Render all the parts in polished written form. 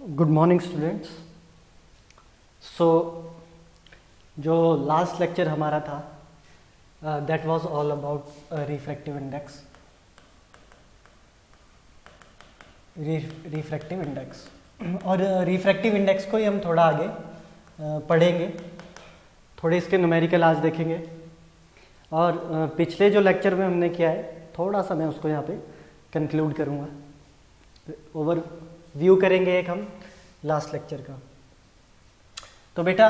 Good morning students. सो जो last lecture हमारा था that was all about refractive index. Refractive index और refractive index को ही हम थोड़ा आगे पढ़ेंगे, थोड़े इसके न्यूमेरिकल आज देखेंगे। और पिछले जो लेक्चर में हमने किया है थोड़ा सा मैं उसको यहाँ पे कंक्लूड करूँगा, ओवर व्यू करेंगे एक हम लास्ट लेक्चर का। तो बेटा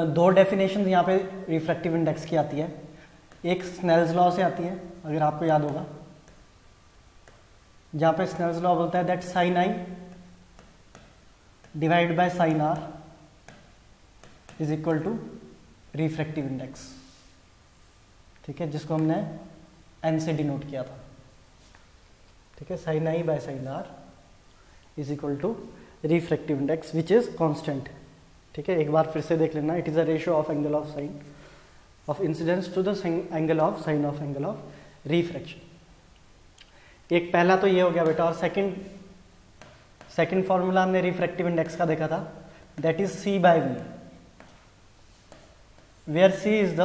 दो डेफिनेशन यहाँ पे रिफ्रैक्टिव इंडेक्स की आती है। एक स्नेल्स लॉ से आती है, अगर आपको याद होगा, जहाँ पे स्नेल्स लॉ बोलता है that sine i divide by sine r is equal to refractive index. ठीक है, जिसको हमने एन से डिनोट किया था। ठीक है, sine i by sine r is equal to refractive index which is constant. ठीक है, एक बार फिर से देख लेना, it is a ratio of angle of sine of incidence to the angle of sine of angle of refraction. एक पहला तो ये हो गया बेटा। और सेकंड फॉर्मूला हमने रिफ्रैक्टिव इंडेक्स का देखा था, that is c by v, where c is the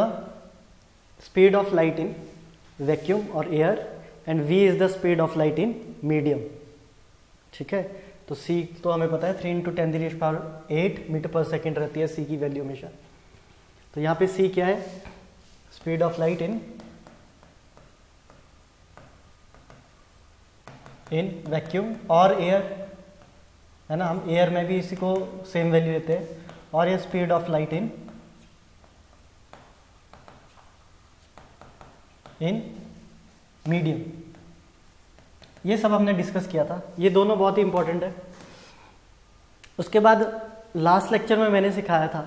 speed of light in vacuum और air and v is the speed of light in medium. ठीक है, तो c तो हमें पता है 3 × 10⁸ मीटर पर सेकेंड रहती है c की वैल्यू हमेशा। तो यहाँ पे c क्या है? Speed of light in vacuum और एयर, है ना। हम एयर में भी इसी को सेम वैल्यू लेते हैं। और ये speed of light in medium. ये सब हमने डिस्कस किया था, ये दोनों बहुत ही इंपॉर्टेंट है। उसके बाद लास्ट लेक्चर में मैंने सिखाया था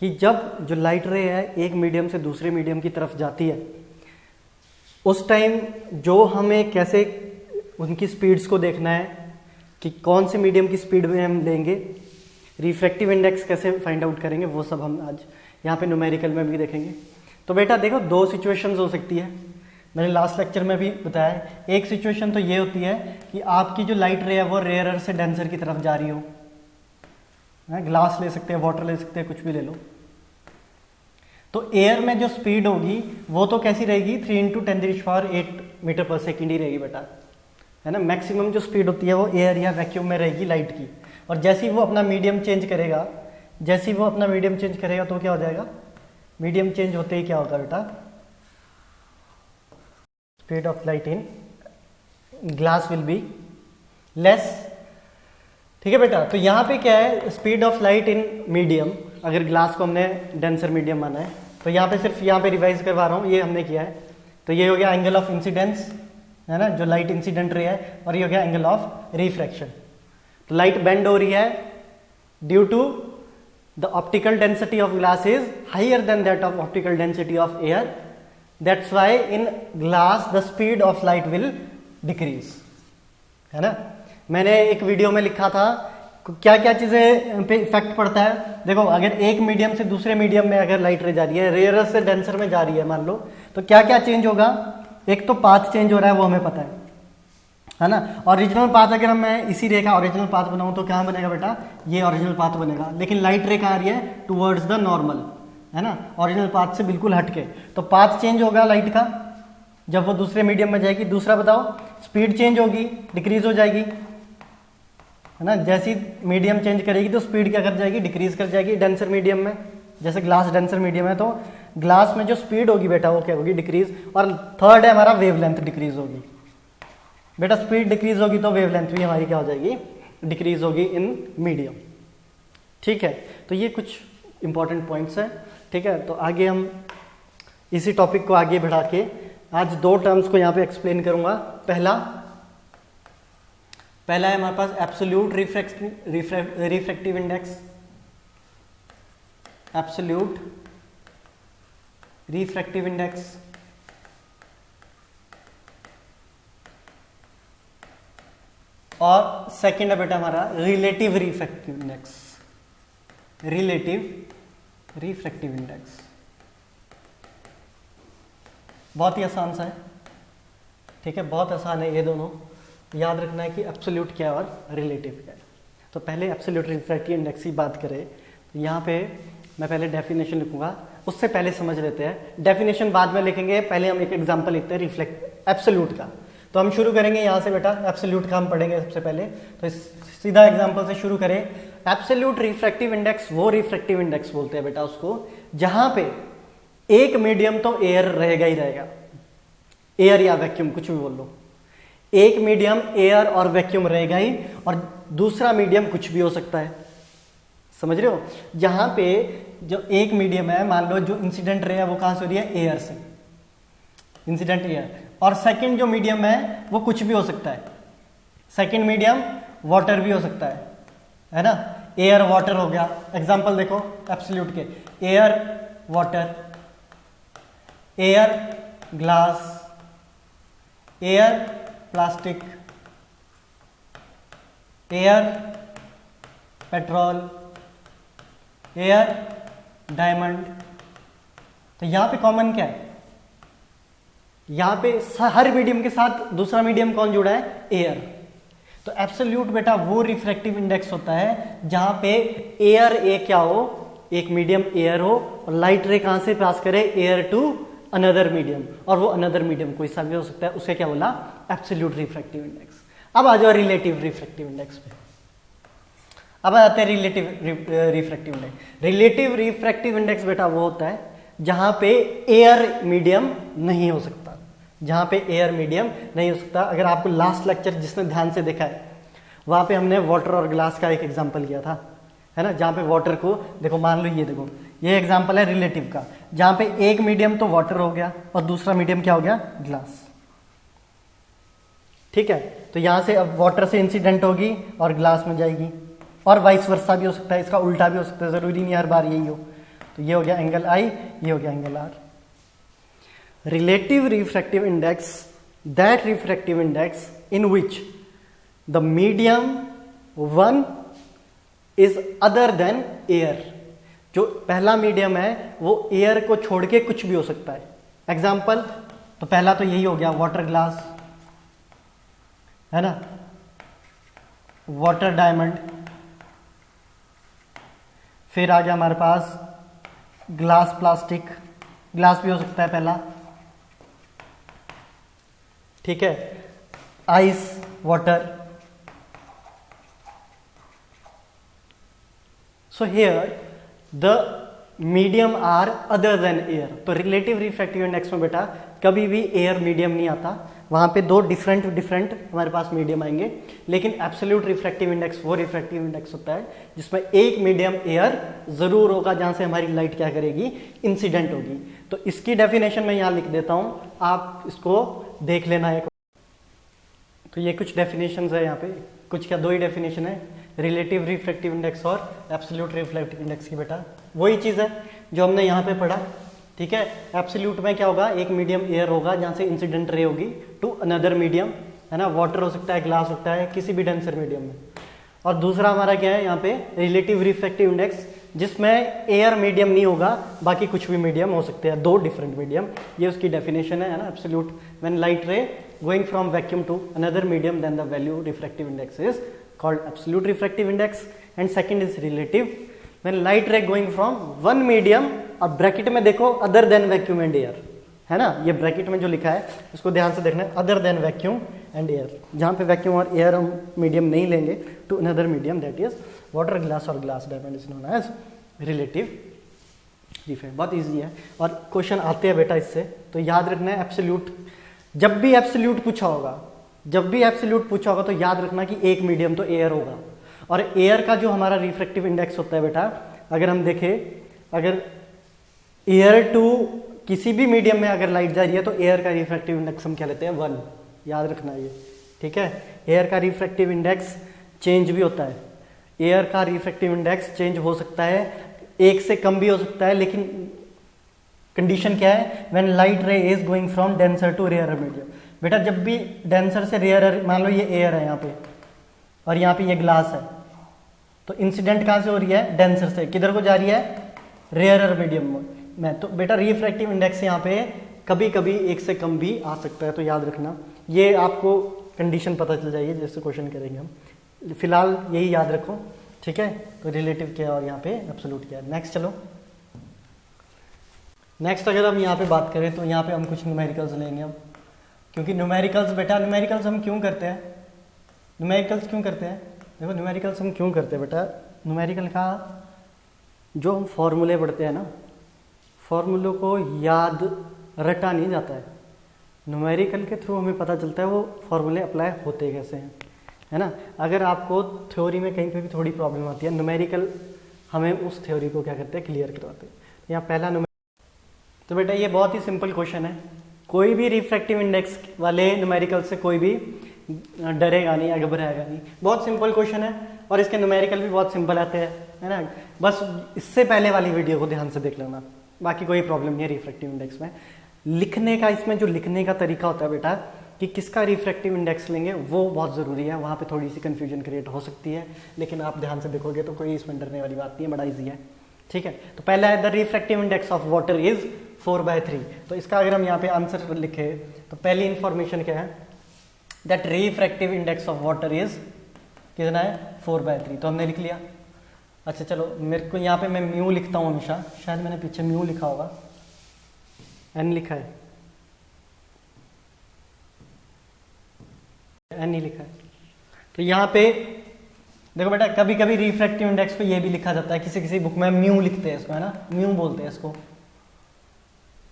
कि जब जो लाइट रे है एक मीडियम से दूसरे मीडियम की तरफ जाती है, उस टाइम जो हमें कैसे उनकी स्पीड्स को देखना है कि कौन से मीडियम की स्पीड में हम लेंगे, रिफ्रैक्टिव इंडेक्स कैसे फाइंड आउट करेंगे, वो सब हम आज यहाँ पे न्यूमेरिकल में भी देखेंगे। तो बेटा देखो, दो सिचुएशंस हो सकती है, मैंने लास्ट लेक्चर में भी बताया। एक सिचुएशन तो ये होती है कि आपकी जो लाइट रे है वो रेयरर से डेंसर की तरफ जा रही हो। ग्लास ले सकते हैं, वाटर ले सकते हैं, कुछ भी ले लो। तो एयर में जो स्पीड होगी वो तो कैसी रहेगी? 3 × 10⁸ मीटर पर सेकेंड ही रहेगी बेटा, है ना। मैक्सिमम जो स्पीड होती है वो एयर या वैक्यूम में रहेगी लाइट की। और जैसे ही वो अपना मीडियम चेंज करेगा, तो क्या हो जाएगा? मीडियम चेंज होते ही क्या होगा बेटा? Speed of light in glass will be less. ठीक है बेटा, तो यहां पे क्या है? Speed of light in medium, अगर ग्लास को हमने डेंसर मीडियम माना है, तो यहाँ पे सिर्फ यहाँ पे रिवाइज करवा रहा हूँ, ये हमने किया है। तो ये हो गया एंगल ऑफ इंसिडेंस, है ना, जो लाइट इंसिडेंट रे है, और ये हो गया एंगल ऑफ रिफ्रैक्शन। तो लाइट बेंड हो रही है due to the optical density of glass is higher than that of optical density of air, that's why in glass the speed of light will decrease, है ना। मैंने एक video में लिखा था क्या क्या चीजें पे इफेक्ट पड़ता है। देखो, अगर एक मीडियम से दूसरे मीडियम में अगर लाइट रे जा रही है, रेयरर से डेंसर में जा रही है मान लो, तो क्या क्या चेंज होगा? एक तो पाथ चेंज हो रहा है, वो हमें पता है ना। ओरिजिनल पाथ अगर मैं इसी रे का ओरिजिनल पाथ बनाऊं तो क्या बनेगा बेटा? ये ओरिजिनल पाथ बनेगा। लेकिन लाइट रे कहाँ आ रही है? टुवर्ड्स द नॉर्मल, है ना, ओरिजिनल पाथ से बिल्कुल हटके। तो पाथ चेंज होगा लाइट का जब वो दूसरे मीडियम में जाएगी। दूसरा बताओ, स्पीड चेंज होगी, डिक्रीज हो जाएगी, है ना। जैसी मीडियम चेंज करेगी तो स्पीड क्या कर जाएगी? डिक्रीज कर जाएगी डेंसर मीडियम में। जैसे ग्लास डेंसर मीडियम है तो ग्लास में जो स्पीड होगी बेटा वो क्या होगी? डिक्रीज। और थर्ड है हमारा वेवलेंथ डिक्रीज होगी बेटा। स्पीड डिक्रीज होगी तो वेवलेंथ भी हमारी क्या हो जाएगी? डिक्रीज होगी इन मीडियम। ठीक है, तो ये कुछ इंपॉर्टेंट पॉइंट्स है। ठीक है, तो आगे हम इसी टॉपिक को आगे बढ़ा के आज दो टर्म्स को यहाँ पे एक्सप्लेन करूंगा। पहला है हमारे पास absolute refractive index, absolute refractive index. और सेकंड है बेटा हमारा relative refractive index, relative refractive index. बहुत ही आसान सा है, ठीक है, बहुत आसान है ये दोनों। याद रखना है कि एब्सोल्यूट क्या है और रिलेटिव क्या है। तो पहले एब्सोल्यूट रिफ्रैक्टिव इंडेक्स की बात करें तो यहाँ पे मैं पहले डेफिनेशन लिखूंगा, उससे पहले समझ लेते हैं। डेफिनेशन बाद में लिखेंगे, पहले हम एक एग्जांपल लिखते हैं रिफ्लेक्ट एब्सोल्यूट का। तो हम शुरू करेंगे यहाँ से बेटा, एब्सोल्यूट का हम पढ़ेंगे सबसे पहले। तो सीधा एग्जांपल से शुरू करें। एब्सोल्यूट रिफ्रैक्टिव इंडेक्स वो रिफ्रैक्टिव इंडेक्स बोलते हैं बेटा उसको जहां पे एक मीडियम तो एयर रहेगा ही रहेगा, एयर या वैक्यूम कुछ भी बोल लो, एक मीडियम एयर और वैक्यूम रहेगा ही, और दूसरा मीडियम कुछ भी हो सकता है। समझ रहे हो? जहां पे जो एक मीडियम है, मान लो जो इंसिडेंट रे है वो कहां से हो रही है, एयर से, इंसिडेंट एयर, और सेकंड जो मीडियम है वो कुछ भी हो सकता है। सेकंड मीडियम वाटर भी हो सकता है ना, एयर वाटर हो गया। एग्जांपल देखो एब्सोल्यूट के, air water, air glass, air plastic, air petrol, air diamond. तो यहां पे कॉमन क्या है, यहां पे हर मीडियम के साथ दूसरा मीडियम कौन जुड़ा है, एयर। तो एब्सोल्यूट बेटा वो रिफ्रैक्टिव इंडेक्स होता है जहां पे एयर ए क्या हो, एक मीडियम एयर हो, और लाइट रे कहां से पास करे, एयर टू अनदर मीडियम, और वो अनदर मीडियम कोई सा भी हो सकता है, उसे क्या बोला, एब्सोल्यूट रिफ्रैक्टिव इंडेक्स। अब आ जाओ रिलेटिव रिफ्रैक्टिव इंडेक्स पे। अब आते हैं relative refractive index. Relative refractive index बेटा वो होता है जहां पे एयर मीडियम नहीं हो सकता, जहां पे एयर मीडियम नहीं हो सकता। अगर आपको लास्ट लेक्चर जिसने ध्यान से देखा है वहां पे हमने वाटर और ग्लास का एक एग्जांपल किया था, है ना, जहां पे वाटर को देखो, मान लो ये देखो, ये एग्जांपल है रिलेटिव का, जहां पे एक मीडियम तो वाटर हो गया और दूसरा मीडियम क्या हो गया, ग्लास। ठीक है, तो यहां से अब वाटर से इंसिडेंट होगी और ग्लास में जाएगी, और वाइस वर्सा भी हो सकता है, इसका उल्टा भी हो सकता है, जरूरी नहीं हर बार यही हो। तो ये हो गया एंगल आई, ये हो गया angle r. Relative refractive index, that refractive index in which the medium one is other than air. जो पहला मीडियम है वो एयर को छोड़ के कुछ भी हो सकता है। एग्जाम्पल, तो पहला तो यही हो गया वाटर ग्लास, है ना, वाटर डायमंड, फिर आ गया हमारे पास ग्लास प्लास्टिक, ग्लास भी हो सकता है पहला, ठीक है, ice water. So here the medium are other than air. तो रिलेटिव रिफ्रैक्टिव इंडेक्स में बेटा कभी भी एयर मीडियम नहीं आता, वहां पे दो डिफरेंट हमारे पास मीडियम आएंगे। लेकिन एब्सोल्यूट रिफ्रैक्टिव इंडेक्स वो रिफ्रैक्टिव इंडेक्स होता है जिसमें एक मीडियम एयर जरूर होगा, जहां से हमारी लाइट क्या करेगी, इंसिडेंट होगी। तो इसकी डेफिनेशन मैं यहां लिख देता हूं, आप इसको देख लेना है। तो ये कुछ डेफिनेशंस है यहाँ पे, कुछ क्या, दो ही डेफिनेशन है, रिलेटिव रिफ्रैक्टिव इंडेक्स और एब्सोल्यूट रिफ्रैक्टिव इंडेक्स की बेटा। वही चीज़ है जो हमने यहाँ पे पढ़ा, ठीक है। एब्सोल्यूट में क्या होगा, एक मीडियम एयर होगा जहाँ से इंसिडेंट रे होगी टू अनदर मीडियम, है ना, वाटर हो सकता है, ग्लास होता है, किसी भी डेंसर मीडियम में। और दूसरा हमारा क्या है यहाँ पे, रिलेटिव रिफ्रैक्टिव इंडेक्स, जिसमें एयर मीडियम नहीं होगा, बाकी कुछ भी मीडियम हो सकते हैं, दो डिफरेंट मीडियम। ये उसकी डेफिनेशन है ना, absolute when light ray going from vacuum to another medium then the value refractive index is called absolute refractive index, and second is relative when light ray going from one medium, और bracket में देखो other than vacuum and air, है ना, ये bracket में जो लिखा है इसको ध्यान से देखना है, other than vacuum and air, जहाँ पे वैक्यूम और एयर हम मीडियम नहीं लेंगे, to another medium that is water, glass और glass diamond is known as relative refractive. बहुत ईजी है और क्वेश्चन आते हैं बेटा इससे, तो याद रखना है एब्सोल्यूट, जब भी एब्सोल्यूट पूछा होगा, जब भी एब्सोल्यूट पूछा होगा तो याद रखना कि एक मीडियम तो एयर होगा। और एयर का जो हमारा रिफ्रैक्टिव इंडेक्स होता है बेटा, अगर हम देखें, अगर एयर टू किसी भी मीडियम में अगर लाइट जा रही है तो एयर का रिफ्रैक्टिव इंडेक्स हम क्या लेते हैं, 1। याद रखना ये, ठीक है। एयर का रिफ्रैक्टिव इंडेक्स चेंज भी होता है, एयर का रिफ्रैक्टिव इंडेक्स चेंज हो सकता है, एक से कम भी हो सकता है, लेकिन कंडीशन क्या है, when light ray is going from denser to rarer medium. बेटा जब भी डेंसर से रेयरर, मान लो ये एयर है यहाँ पे और यहाँ पे ये ग्लास है, तो इंसिडेंट कहाँ से हो रही है, डेंसर से, किधर को जा रही है, रेयरर मीडियम में। तो बेटा रिफ्रैक्टिव इंडेक्स यहाँ पे कभी कभी एक से कम भी आ सकता है, तो याद रखना, ये आपको कंडीशन पता चल जाएगी जैसे क्वेश्चन करेंगे हम। फिलहाल यही याद रखो, ठीक है। तो रिलेटिव क्या है और यहाँ पे एब्सोल्यूट क्या है। नेक्स्ट चलो, नेक्स्ट अगर हम यहाँ पे बात करें तो यहाँ पे हम कुछ न्यूमेरिकल्स लेंगे अब, क्योंकि न्यूमेरिकल्स बेटा, न्यूमेरिकल्स हम क्यों करते हैं, न्यूमेरिकल्स क्यों करते हैं, देखो न्यूमेरिकल्स हम क्यों करते हैं बेटा, न्यूमेरिकल का जो हम फॉर्मूले पढ़ते हैं ना, फॉर्मूलों को याद रटा नहीं जाता है, न्यूमेरिकल के थ्रू हमें पता चलता है वो फॉर्मूले अप्लाई होते कैसे हैं, है ना। अगर आपको थ्योरी में कहीं पे भी थोड़ी प्रॉब्लम आती है, न्यूमेरिकल हमें उस थ्योरी को क्या करते हैं, क्लियर करवाते हैं। यहाँ पहला तो बेटा ये बहुत ही सिंपल क्वेश्चन है, कोई भी रिफ्रैक्टिव इंडेक्स वाले न्यूमेरिकल से कोई भी डरेगा नहीं या घबराएगा नहीं, बहुत सिंपल क्वेश्चन है और इसके न्यूमेरिकल भी बहुत सिंपल आते हैं, है ना। बस इससे पहले वाली वीडियो को ध्यान से देख लेना, बाकी कोई प्रॉब्लम नहीं है रिफ्रैक्टिव इंडेक्स में। लिखने का, इसमें जो लिखने का तरीका होता है बेटा कि किसका रिफ्रैक्टिव इंडेक्स लेंगे वो बहुत ज़रूरी है, वहाँ पे थोड़ी सी कन्फ्यूजन क्रिएट हो सकती है, लेकिन आप ध्यान से देखोगे तो कोई इसमें डरने वाली बात नहीं है, बड़ा ईजी है, ठीक है। तो पहला है the refractive index of water is 4/3। तो इसका अगर हम यहाँ पे आंसर लिखे तो पहली इंफॉर्मेशन क्या है, that refractive index of water is कितना है, 4/3। तो हमने लिख लिया। अच्छा चलो, मेरे को यहाँ पे मैं म्यू लिखता हूँ हमेशा, शायद मैंने पीछे म्यू लिखा होगा, एन लिखा है, एन नहीं लिखा है। तो यहाँ पे देखो बेटा, कभी कभी रिफ्रैक्टिव इंडेक्स पे ये भी लिखा जाता है, किसी किसी बुक में म्यू लिखते हैं इसको, है ना, म्यू बोलते हैं इसको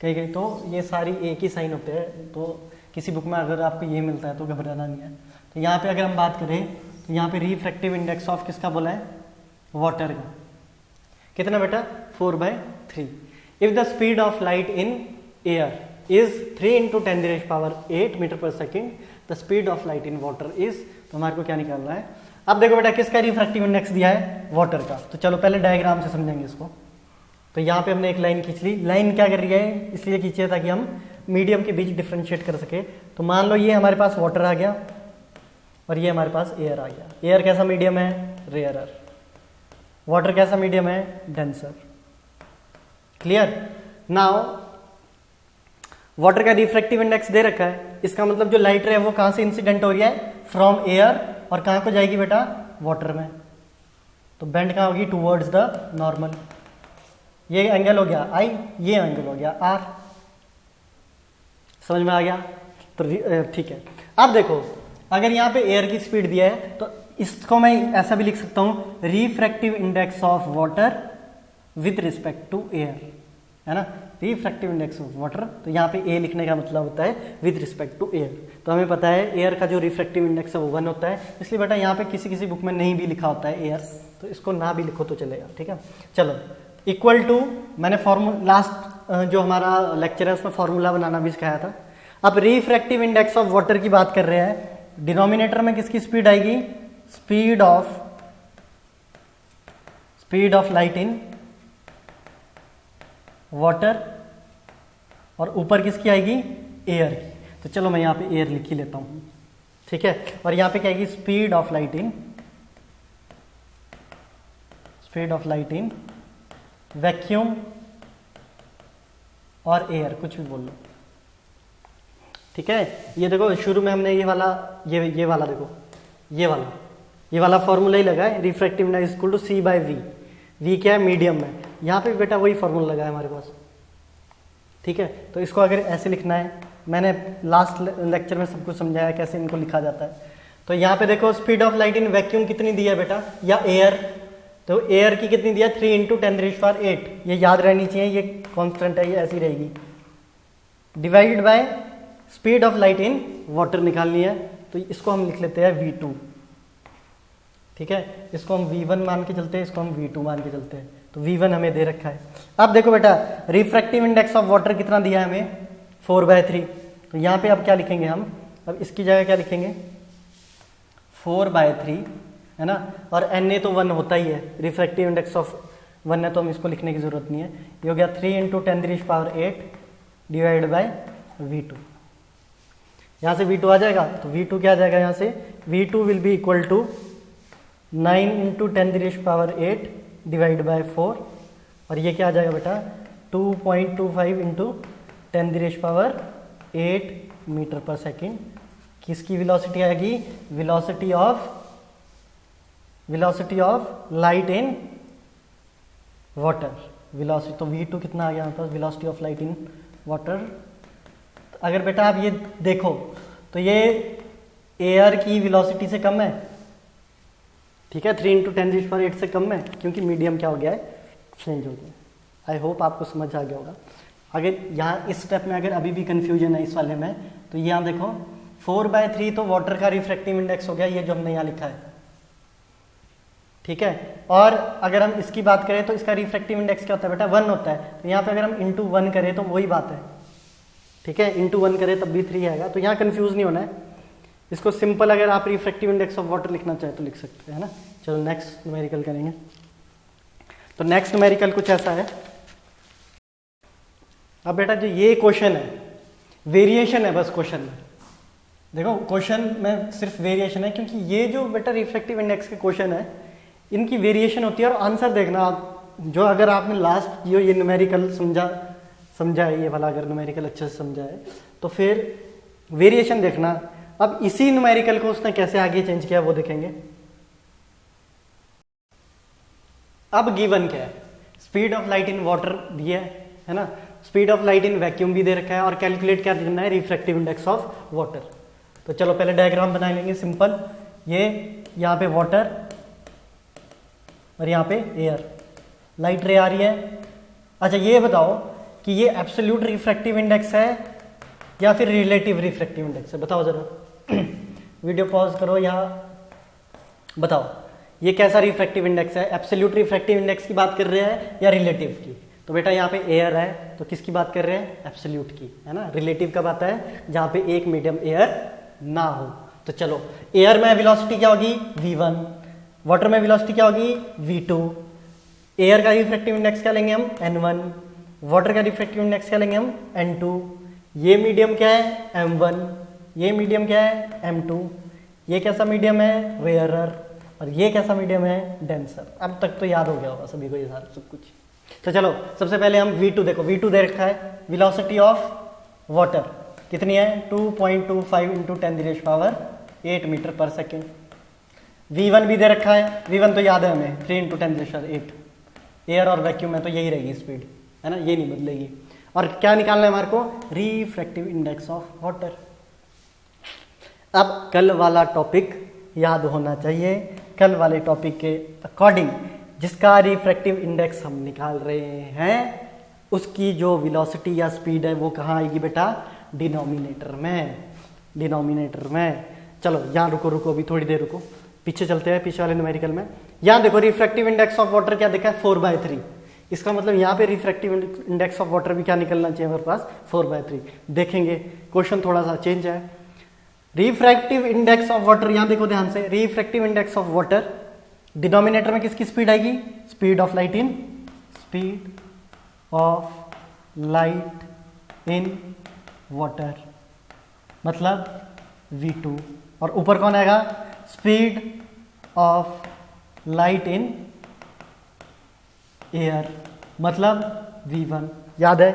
कहीं कहीं। तो ये सारी एक ही साइन होते हैं, तो किसी बुक में अगर आपको ये मिलता है तो घबराना नहीं है। तो यहाँ पे अगर हम बात करें तो यहाँ पे रिफ्रैक्टिव इंडेक्स ऑफ किसका बोला है, वाटर का, कितना बेटा, 4/3। If the speed of light in air is 3 × 10⁸ metre per second, the speed of light in water is, तो हमारे को क्या निकालना है। अब देखो बेटा किसका रिफ्रैक्टिव इंडेक्स दिया है, वाटर का। तो चलो पहले डायग्राम से समझेंगे इसको। तो यहाँ पे हमने एक लाइन खींच ली, लाइन क्या कर रही है, इसलिए खींची है ताकि हम मीडियम के बीच डिफ्रेंशिएट कर सके। तो मान लो ये हमारे पास वाटर आ गया और ये हमारे पास एयर आ गया। एयर कैसा मीडियम है, रेयरर। वाटर कैसा मीडियम है, डेंसर। क्लियर। नाउ वाटर का रिफ्रैक्टिव इंडेक्स दे रखा है, इसका मतलब जो लाइट रे है वो कहां से इंसिडेंट हो रही है, फ्रॉम एयर, और कहां को जाएगी बेटा, वाटर में। तो बेंड कहां होगी, टूवर्ड्स द नॉर्मल। ये एंगल हो गया आई, ये एंगल हो गया आर। समझ में आ गया। तो ठीक है। अब देखो अगर यहाँ पे एयर की स्पीड दिया है तो इसको मैं ऐसा भी लिख सकता हूं, refractive index of water with respect to air, है ना, रिफ्रैक्टिव इंडेक्स ऑफ वाटर। तो यहाँ पे ए लिखने का मतलब होता है विद रिस्पेक्ट टू एयर। तो हमें पता है एयर का जो रिफ्रैक्टिव इंडेक्स है वो 1 होता है, इसलिए बेटा यहाँ पे किसी किसी बुक में नहीं भी लिखा होता है एयर, तो इसको ना भी लिखो तो चलेगा, ठीक है। चलो इक्वल टू, मैंने फॉर्मूला लास्ट जो हमारा लेक्चर है उसमें फॉर्मूला बनाना भी सिखाया था। अब रिफ्रैक्टिव इंडेक्स ऑफ वाटर की बात कर रहे हैं, डिनोमिनेटर में किसकी स्पीड आएगी, speed of light in water, और ऊपर किसकी आएगी, एयर की। तो चलो मैं यहाँ पे एयर लिख ही लेता हूँ, ठीक है। और यहाँ पे क्या आएगी, speed of light in vacuum और एयर, कुछ भी बोल लो, ठीक है। ये देखो शुरू में हमने ये वाला देखो, ये वाला फॉर्मूला ही लगा है, refractive index equal to C/V। V क्या है, मीडियम में। यहाँ पे बेटा वही फॉर्मूला लगा है हमारे पास, ठीक है। तो इसको अगर ऐसे लिखना है, मैंने लास्ट लेक्चर में सब कुछ समझाया कैसे इनको लिखा जाता है। तो यहाँ पे देखो speed of light in vacuum कितनी दी है बेटा, या एयर, तो एयर की कितनी दिया, 3 × 10⁸। ये याद रहनी चाहिए, ये कांस्टेंट है, ये ऐसी रहेगी, divided by speed of light in water निकालनी है। तो इसको हम लिख लेते हैं V2, ठीक है। इसको हम V1 मान के चलते हैं, इसको हम V2 मान के चलते हैं। तो V1 हमें दे रखा है। अब देखो बेटा रिफ्रैक्टिव इंडेक्स ऑफ वाटर कितना दिया है हमें, 4/3। तो यहाँ पे अब क्या लिखेंगे हम, अब इसकी जगह क्या लिखेंगे, 4/3, है ना। और Na तो 1 होता ही है, रिफ्रैक्टिव इंडेक्स ऑफ 1 है, तो हम इसको लिखने की जरूरत नहीं है। ये हो गया 3 × 10⁸ डिवाइड बाय V2। यहाँ से V2 आ जाएगा, तो V2 क्या आ जाएगा, यहाँ से V2 will be equal to 9 × 10⁸ divide by 4, और ये क्या आ जाएगा बेटा, 2.25 × 10⁸मीटर पर सेकेंड। किसकी वेलोसिटी आएगी, velocity of velocity of light in water, velocity, तो v2 कितना आ गया हमारे पास, velocity of light in water. अगर बेटा आप ये देखो तो ये एयर की वेलोसिटी से कम है, ठीक है, 3 × 10⁸ से कम है, क्योंकि मीडियम क्या हो गया है, चेंज हो गया। आई होप आपको समझ आ गया होगा। अगर यहाँ इस स्टेप में अगर अभी भी कंफ्यूजन है इस वाले में, तो यहाँ देखो 4/3 तो वाटर का रिफ्रैक्टिव इंडेक्स हो गया, ये जो हमने यहाँ लिखा है, ठीक है। और अगर हम इसकी बात करें तो इसका रिफ्रैक्टिव इंडेक्स क्या होता है बेटा, 1 होता है। तो यहाँ पे अगर हम इंटू 1 करें तो वही बात है, ठीक है, इंटू 1 करें तब भी 3 आएगा। तो यहाँ कंफ्यूज नहीं होना है, इसको सिंपल अगर आप रिफ्रैक्टिव इंडेक्स ऑफ वाटर लिखना चाहे तो लिख सकते हैं, है ना। चलो नेक्स्ट न्यूमेरिकल करेंगे। तो नेक्स्ट न्यूमेरिकल कुछ ऐसा है। अब बेटा जो ये क्वेश्चन है, वेरिएशन है बस क्वेश्चन में, देखो क्वेश्चन में सिर्फ वेरिएशन है, क्योंकि ये जो बेटा रिफ्रैक्टिव इंडेक्स के क्वेश्चन है इनकी वेरिएशन होती है। और आंसर देखना आप, जो अगर आपने लास्ट जो ये न्यूमेरिकल समझा है, ये वाला अगर न्यूमेरिकल अच्छे से समझा है तो फिर वेरिएशन देखना। अब इसी न्यूमेरिकल को उसने कैसे आगे चेंज किया वो देखेंगे। अब गिवन क्या है, speed of light in water दिया है ना, speed of light in vacuum भी दे रखा है, और कैलकुलेट क्या करना है, रिफ्रैक्टिव इंडेक्स ऑफ वाटर। तो चलो पहले डायग्राम बना लेंगे सिंपल। ये यहाँ पे वाटर और यहाँ पे एयर, लाइट रे आ रही है। अच्छा ये बताओ कि ये एब्सोल्यूट रिफ्रैक्टिव इंडेक्स है या फिर रिलेटिव रिफ्रैक्टिव इंडेक्स है, बताओ जरा। वीडियो पॉज करो, यहाँ बताओ ये कैसा रिफ्रैक्टिव इंडेक्स है, एब्सोल्यूट रिफ्रैक्टिव इंडेक्स की बात कर रहे हैं या रिलेटिव की। तो बेटा यहाँ पे एयर है तो किसकी बात कर रहे हैं, एब्सोल्यूट की, है ना। रिलेटिव कब आता है, जहाँ पे एक मीडियम एयर ना हो। तो चलो एयर में वेलोसिटी क्या होगी, v1, वाटर में वेलोसिटी क्या होगी, v2। एयर का रिफ्रैक्टिव इंडेक्स क्या लेंगे हम, n1, वाटर का रिफ्रैक्टिव इंडेक्स क्या लेंगे हम, n2। ये मीडियम क्या है, m1, ये मीडियम क्या है, m2। ये कैसा मीडियम है, रेयरर, और ये कैसा मीडियम है, डेंसर। अब तक तो याद हो गया होगा सभी को ये सारा सब कुछ। तो चलो सबसे पहले हम v2 देखो, v2 दे रखा है, वेलोसिटी ऑफ वाटर कितनी है, 2.25 × 10⁸ मीटर पर सेकेंड। v1 भी दे रखा है, v1 तो याद है हमें, 3 × 10⁸। एयर और वैक्यूम में तो यही रहेगी स्पीड, है ना, ये नहीं बदलेगी। और क्या निकालना है हमारे को, रिफ्रैक्टिव इंडेक्स ऑफ वाटर। अब कल वाला टॉपिक याद होना चाहिए, कल वाले टॉपिक के अकॉर्डिंग जिसका रिफ्रैक्टिव इंडेक्स हम निकाल रहे हैं उसकी जो वेलोसिटी या स्पीड है वो कहाँ आएगी बेटा, डिनोमिनेटर में, डिनोमिनेटर में। चलो यहाँ रुको अभी थोड़ी देर रुको, पीछे चलते हैं, पीछे वाले न्यूमेरिकल में। यहाँ देखो रिफ्रैक्टिव इंडेक्स ऑफ वाटर क्या देखा है, 4/3। इसका मतलब यहाँ पे रिफ्रैक्टिव इंडेक्स ऑफ वाटर भी क्या निकलना चाहिए हमारे पास, 4/3। देखेंगे क्वेश्चन थोड़ा सा चेंज है। रिफ्रैक्टिव इंडेक्स ऑफ वाटर, यहाँ देखो ध्यान से, refractive index of water, denominator में किसकी स्पीड आएगी, speed of light in water, मतलब v2। और ऊपर कौन आएगा, speed of light in air, मतलब v1। याद है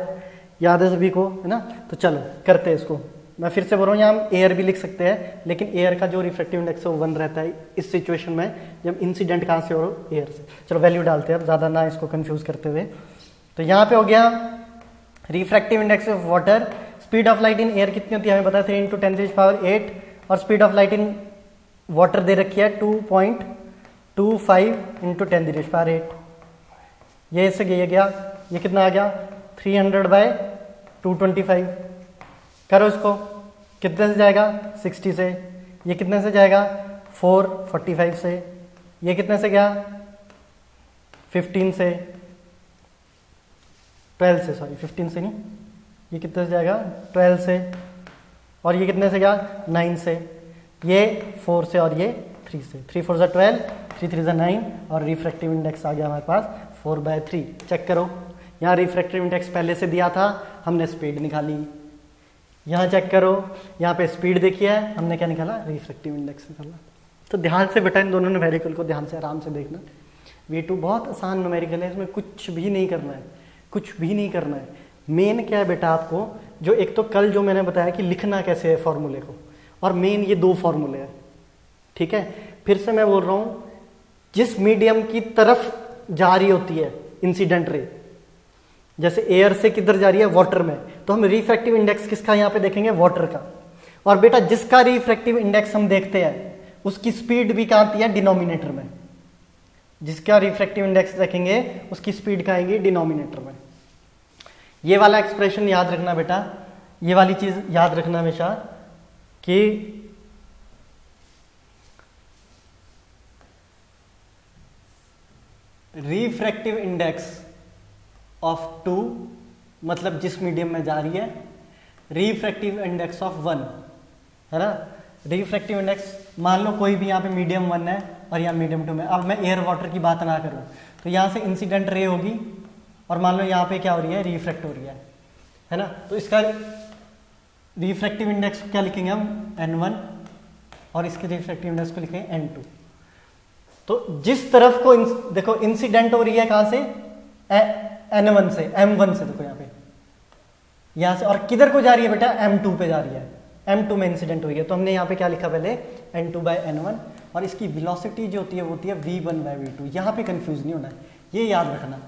सभी को, है ना। तो चलो करते हैं इसको। मैं फिर से बोल रहा हूँ, यहाँ हम एयर भी लिख सकते हैं, लेकिन एयर का जो रिफ्रैक्टिव इंडेक्स है वो 1 रहता है इस सिचुएशन में, जब इंसिडेंट कहाँ से हो, एयर से। चलो वैल्यू डालते हैं, अब ज़्यादा ना इसको कंफ्यूज करते हुए। तो यहाँ पे हो गया refractive index of water, speed of light in air कितनी होती है हमें पता है, 3 × 10⁸, और speed of light in water दे रखी है 2.25 × 10⁸। ये इससे गया, ये कितना आ गया, 300/225। करो इसको, कितने से जाएगा, 60 से। ये कितने से जाएगा, 445 से। ये कितने से गया, 15 से, 12 से, सॉरी 15 से नहीं, ये कितने से जाएगा, 12 से। और ये कितने से गया, 9 से। ये 4 से और ये 3 से। 3 4 = 12, 3 3 = 9, और रिफ्रैक्टिव इंडेक्स आ गया हमारे पास 4/3। चेक करो, यहाँ रिफ्रैक्टिव इंडेक्स पहले से दिया था, हमने स्पीड निकाली। यहाँ चेक करो, यहाँ पे स्पीड देखिए, हमने क्या निकाला, रिफ्रैक्टिव इंडेक्स निकाला। तो ध्यान से बेटा इन दोनों न्यूमेरिकल को ध्यान से आराम से देखना। v2 बहुत आसान न्यूमेरिकल है, इसमें कुछ भी नहीं करना है, कुछ भी नहीं करना है। मेन क्या है बेटा आपको, जो एक तो कल जो मैंने बताया कि लिखना कैसे है फॉर्मूले को, और मेन ये 2 फॉर्मूले हैं, ठीक है। फिर से मैं बोल रहा हूँ, जिस मीडियम की तरफ जा रही होती है इंसिडेंट रे, जैसे एयर से किधर जा रही है, वाटर में, तो हम रिफ्रैक्टिव इंडेक्स किसका यहाँ पे देखेंगे, वाटर का। और बेटा जिसका रिफ्रैक्टिव इंडेक्स हम देखते हैं उसकी स्पीड भी कहाँ आती है, डिनोमिनेटर में। जिसका रिफ्रैक्टिव इंडेक्स देखेंगे उसकी स्पीड कहाँ आएगी, डिनोमिनेटर में। ये वाला एक्सप्रेशन याद रखना बेटा, ये वाली चीज याद रखना हमेशा कि रिफ्रैक्टिव इंडेक्स ऑफ 2 मतलब जिस मीडियम में जा रही है, रिफ्रैक्टिव इंडेक्स ऑफ 1 है ना। रिफ्रैक्टिव इंडेक्स मान लो कोई भी यहाँ पे मीडियम 1 है और यहाँ मीडियम 2 में, अब मैं एयर वाटर की बात ना करूँ तो यहाँ से इंसिडेंट रे होगी और मान लो यहाँ पे क्या हो रही है, रिफ्रैक्ट हो रही है ना। तो इसका रिफ्रैक्टिव इंडेक्स क्या लिखेंगे हम, n1, और इसके रिफ्रैक्टिव इंडेक्स को लिखेंगे n2। तो जिस तरफ को देखो इंसिडेंट हो रही है कहाँ से, n1 से, m1 से, देखो यहाँ पे, यहाँ से, और किधर को जा रही है बेटा, m2 पे जा रही है, m2 में इंसिडेंट हुई है। तो हमने यहाँ पे क्या लिखा पहले, n2/n1, और इसकी वेलोसिटी जो होती है वो होती है v1/v2। यहाँ पे कंफ्यूज नहीं होना है, ये याद रखना।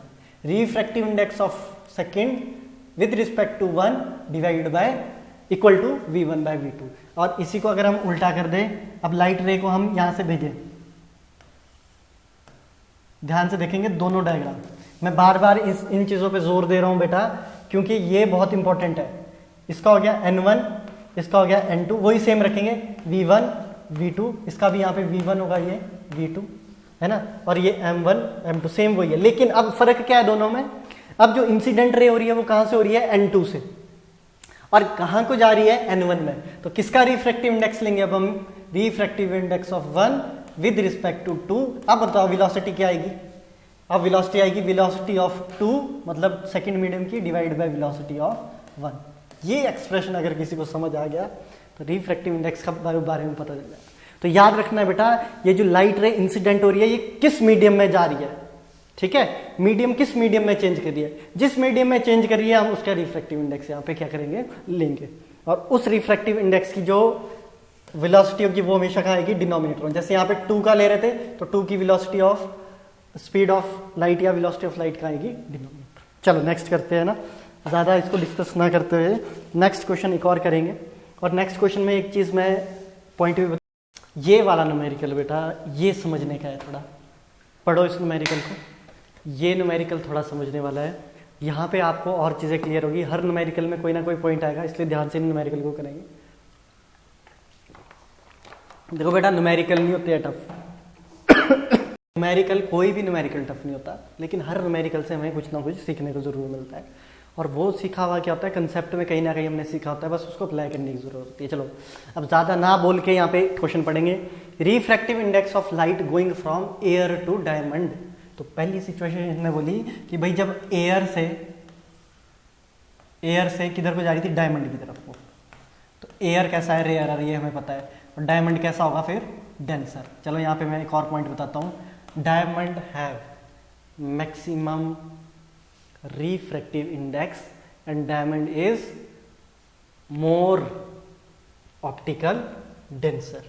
Refractive index of second with respect to 1 divided by equal to v1/v2। और इसी को अगर हम उल्टा कर दें, अब लाइट रे को हम यहाँ से भेजें, ध्यान से देखेंगे दोनों डायग्राम। मैं बार बार इन चीजों पे जोर दे रहा हूं बेटा क्योंकि ये बहुत इंपॉर्टेंट है। इसका हो गया n1, इसका हो गया n2, वही सेम रखेंगे, v1 v2, इसका भी यहाँ पे v1 होगा, ये v2 है ना, और ये m1 m2 सेम वही है। लेकिन अब फर्क क्या है दोनों में, अब जो इंसिडेंट रे हो रही है वो कहां से हो रही है, n2 से, और कहां को जा रही है, n1 में। तो किसका रिफ्रैक्टिव इंडेक्स लेंगे अब हम, refractive index of 1 with respect to 2। अब बताओ वेलोसिटी क्या आएगी, अब वेलोसिटी आएगी वेलोसिटी ऑफ 2 मतलब सेकंड मीडियम की डिवाइड बाय वेलोसिटी ऑफ 1। ये एक्सप्रेशन अगर किसी को समझ आ गया तो रिफ्रैक्टिव इंडेक्स का बारे में पता चल जाएगा। तो याद रखना है बेटा, ये जो लाइट रे इंसिडेंट हो रही है ये किस मीडियम में जा रही है, ठीक है, मीडियम किस मीडियम में चेंज कर रही है, जिस मीडियम में चेंज कर रही है हम उसका रिफ्रैक्टिव इंडेक्स यहाँ पे क्या करेंगे, लेंगे। और उस रिफ्रैक्टिव इंडेक्स की जो वेलोसिटी होगी वो हमेशा कहाँ आएगी, डिनोमिनेटर में। जैसे यहाँ पे 2 का ले रहे थे तो 2 की velocity of speed of light या वेलोसिटी ऑफ लाइट कहाँ आएगी, डिनोमिनेटर। चलो नेक्स्ट करते हैं ना, ज़्यादा इसको डिस्कस ना करते हुए नेक्स्ट क्वेश्चन एक और करेंगे। और नेक्स्ट क्वेश्चन में एक चीज़ मैं पॉइंट भी ये वाला न्यूमेरिकल बेटा ये समझने का है, थोड़ा पढ़ो इस न्यूमेरिकल को, ये न्यूमेरिकल थोड़ा समझने वाला है। यहाँ पे आपको और चीज़ें क्लियर होगी, हर न्यूमेरिकल में कोई ना कोई पॉइंट आएगा, इसलिए ध्यान से न्यूमेरिकल को करेंगे। देखो बेटा न्यूमेरिकल नहीं होते हैं टफ न्यूमेरिकल, कोई भी न्यूमेरिकल टफ नहीं होता, लेकिन हर न्यूमेरिकल से हमें कुछ ना कुछ सीखने को जरूर मिलता है। और वो सीखा हुआ क्या होता है, कंसेप्ट में कहीं ना कहीं हमने सीखा होता है, बस उसको अप्लाई करने की जरूरत होती है। चलो अब ज़्यादा ना बोल के यहाँ पे क्वेश्चन पढ़ेंगे। Refractive index of light going from air to diamond. तो पहली सिचुएशन इसने बोली कि भाई जब एयर से किधर को जा रही थी, डायमंड की तरफ को, तो एयर कैसा है, रेयर, ये हमें पता है, और डायमंड कैसा होगा फिर, डेंसर। चलो यहाँ पे मैं एक और पॉइंट बताता हूँ, diamond have maximum refractive index and diamond is more optical denser.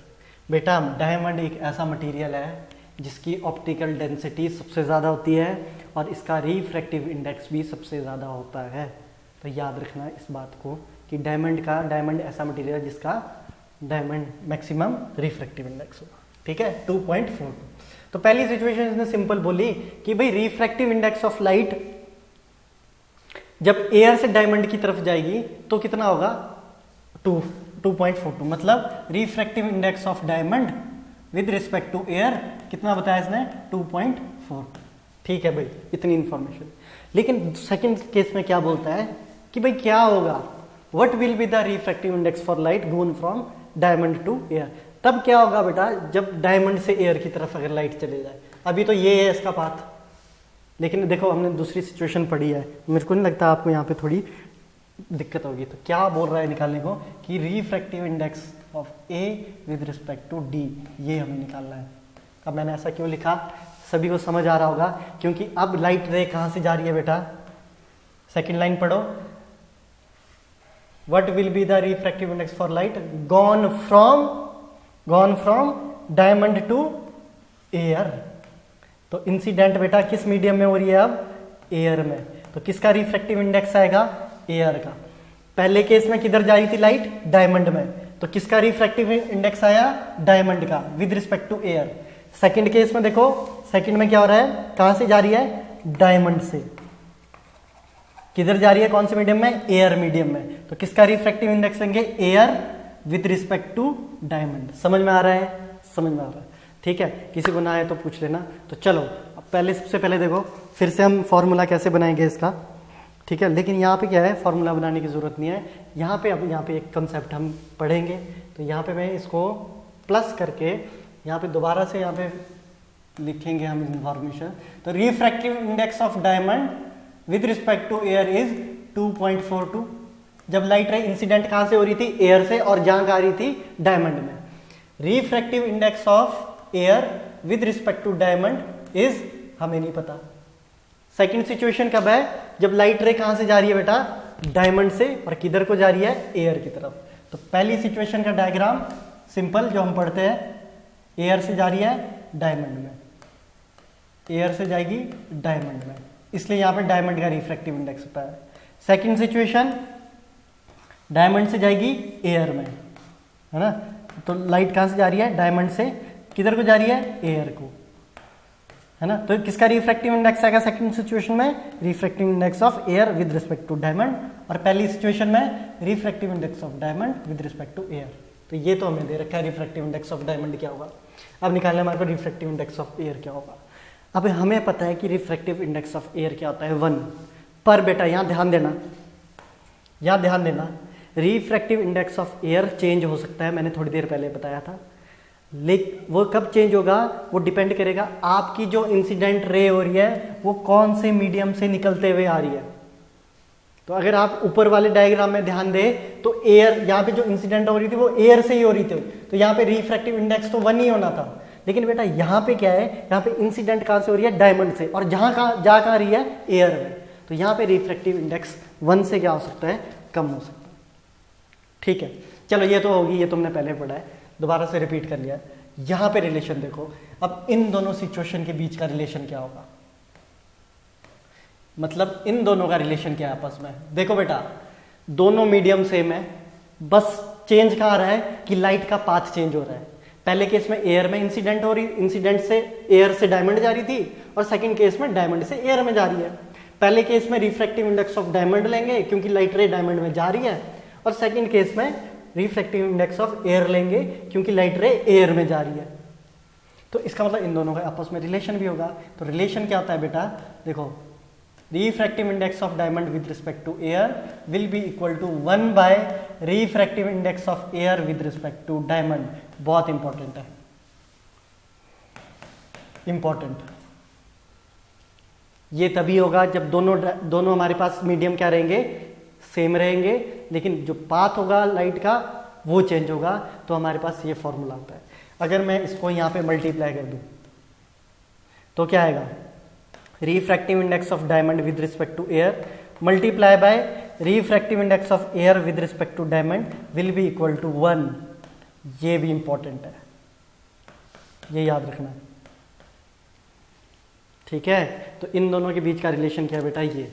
बेटा डायमंड एक ऐसा मटेरियल है जिसकी ऑप्टिकल डेंसिटी सबसे ज़्यादा होती है और इसका रिफ्रैक्टिव इंडेक्स भी सबसे ज़्यादा होता है। तो याद रखना इस बात को कि डायमंड ऐसा मटेरियल है जिसका डायमंड मैक्सिमम रिफ्रैक्टिव इंडेक्स होगा, ठीक है, 2.4। तो पहली सिचुएशन इसने सिंपल बोली कि भाई रिफ्रैक्टिव इंडेक्स ऑफ लाइट जब एयर से डायमंड की तरफ जाएगी तो कितना होगा, 2.42, मतलब refractive index of diamond with respect to air कितना बताया इसने, 2.4। ठीक है भाई, इतनी इंफॉर्मेशन। लेकिन सेकंड केस में क्या बोलता है कि भाई क्या होगा, what will be the refractive index for light gone from diamond to air. तब क्या होगा बेटा जब डायमंड से एयर की तरफ अगर लाइट चले जाए। अभी तो ये है इसका पाथ, लेकिन देखो हमने दूसरी सिचुएशन पढ़ी है, मेरे को नहीं लगता आपको यहाँ पे थोड़ी दिक्कत होगी। तो क्या बोल रहा है निकालने को कि refractive index of a with respect to d, ये हमें निकालना है। अब मैंने ऐसा क्यों लिखा, सभी को समझ आ रहा होगा, क्योंकि अब लाइट रे कहाँ से जा रही है बेटा, सेकेंड लाइन पढ़ो, what will be the refractive index for light gone from diamond to air. तो इंसिडेंट बेटा किस मीडियम में हो रही है अब, एयर में, तो किसका रिफ्रैक्टिव इंडेक्स आएगा, एयर का। पहले केस में किधर जा रही थी लाइट, डायमंड में, तो किसका रिफ्रैक्टिव इंडेक्स आया, डायमंड का with respect to air. Second case में देखो, सेकंड में क्या हो रहा है, कहां से जा रही है, डायमंड से, किधर जा रही है, कौन से मीडियम में, एयर मीडियम में, तो किसका रिफ्रैक्टिव इंडेक्स लेंगे, air with respect to diamond. समझ में आ रहा है, समझ में आ रहा है, ठीक है। किसी को ना आए तो पूछ लेना। तो चलो अब पहले, सबसे पहले देखो फिर से हम फॉर्मूला कैसे बनाएंगे इसका, ठीक है। लेकिन यहाँ पे क्या है, फॉर्मूला बनाने की जरूरत नहीं है, यहाँ पे अब यहाँ पे एक कंसेप्ट हम पढ़ेंगे। तो यहाँ पे मैं इसको प्लस करके यहाँ पे दोबारा से यहाँ पे लिखेंगे हम इंफॉर्मेशन। तो refractive index of diamond with respect to air is 2.42। जब लाइट रे इंसिडेंट कहाँ से हो रही थी, एयर से, और जहाँ आ रही थी, डायमंड में। Refractive index of air with respect to diamond is, हमें नहीं पता। सेकंड सिचुएशन कब है, जब लाइट रे कहां से जा रही है बेटा, डायमंड से, और किधर को जा रही है, एयर की तरफ। तो पहली सिचुएशन का डायग्राम सिंपल जो हम पढ़ते हैं, एयर से जा रही है डायमंड में, एयर से जाएगी डायमंड में, इसलिए यहां पे डायमंड का रिफ्रैक्टिव इंडेक्स होता है। सेकंड सिचुएशन, डायमंड से जाएगी एयर में, है ना। तो लाइट कहां से जा रही है, डायमंड से, किधर को जा रही है, एयर को, है ना। तो किसका रिफ्रैक्टिव इंडेक्स आएगा सेकंड सिचुएशन में, refractive index of air with respect to diamond, और पहली सिचुएशन में refractive index of diamond with respect to air. तो ये तो हमें दे रखा है रिफ्रैक्टिव इंडेक्स ऑफ डायमंड क्या होगा। अब निकालना हमारे को रिफ्रैक्टिव इंडेक्स ऑफ एयर क्या होगा। अब हमें पता है कि रिफ्रैक्टिव इंडेक्स ऑफ एयर क्या होता है, 1। पर बेटा यहाँ ध्यान देना, यहाँ ध्यान देना, refractive index of air change हो सकता है, मैंने थोड़ी देर पहले बताया था। लेकिन वो कब चेंज होगा, वो डिपेंड करेगा आपकी जो इंसिडेंट रे हो रही है वो कौन से मीडियम से निकलते हुए आ रही है। तो अगर आप ऊपर वाले डायग्राम में ध्यान दें तो एयर, यहाँ पे जो इंसिडेंट हो रही थी वो एयर से ही हो रही थी, तो यहाँ पे रिफ्रैक्टिव इंडेक्स तो 1 ही होना था। लेकिन बेटा यहाँ पे क्या है, यहाँ पे इंसिडेंट कहाँ से हो रही है, डायमंड से, और जहाँ कहाँ रही है, एयर में, तो यहाँ पे रिफ्रैक्टिव इंडेक्स 1 से क्या हो सकता है, कम हो सकता है। ठीक है, चलो ये तो होगी, ये तुमने पहले पढ़ा है, दोबारा से रिपीट कर लिया। यहां पे रिलेशन देखो, अब इन दोनों सिचुएशन के बीच का रिलेशन क्या होगा, मतलब इन दोनों का रिलेशन क्या है आपस में। देखो बेटा, दोनों मीडियम सेम है, बस चेंज कहां रहा है कि लाइट का पाथ चेंज हो रहा है। पहले केस में एयर में इंसिडेंट हो रही, इंसिडेंट से एयर से डायमंड जा रही थी, और सेकंड केस में डायमंड से एयर में जा रही है। पहले केस में रिफ्रैक्टिव इंडेक्स ऑफ डायमंड लेंगे क्योंकि लाइट रे डायमंड में जा रही है, और सेकंड केस में रिफ्रैक्टिव इंडेक्स ऑफ एयर लेंगे क्योंकि लाइट रे एयर में जा रही है। तो इसका मतलब इन दोनों का आपस में रिलेशन भी होगा। तो रिलेशन क्या होता है बेटा, देखो, refractive index of diamond with respect to air will be equal to 1 by refractive index of air with respect to diamond. बहुत इंपॉर्टेंट है, इंपॉर्टेंट। ये तभी होगा जब दोनों हमारे पास मीडियम क्या रहेंगे, सेम रहेंगे, लेकिन जो पाथ होगा लाइट का वो चेंज होगा। तो हमारे पास ये फॉर्मूला आता है। अगर मैं इसको यहाँ पे मल्टीप्लाई कर दूं तो क्या आएगा, refractive index of diamond with respect to air multiply by refractive index of air with respect to diamond will be equal to 1। ये भी इंपॉर्टेंट है, ये याद रखना, ठीक है। तो इन दोनों के बीच का रिलेशन क्या है बेटा, ये।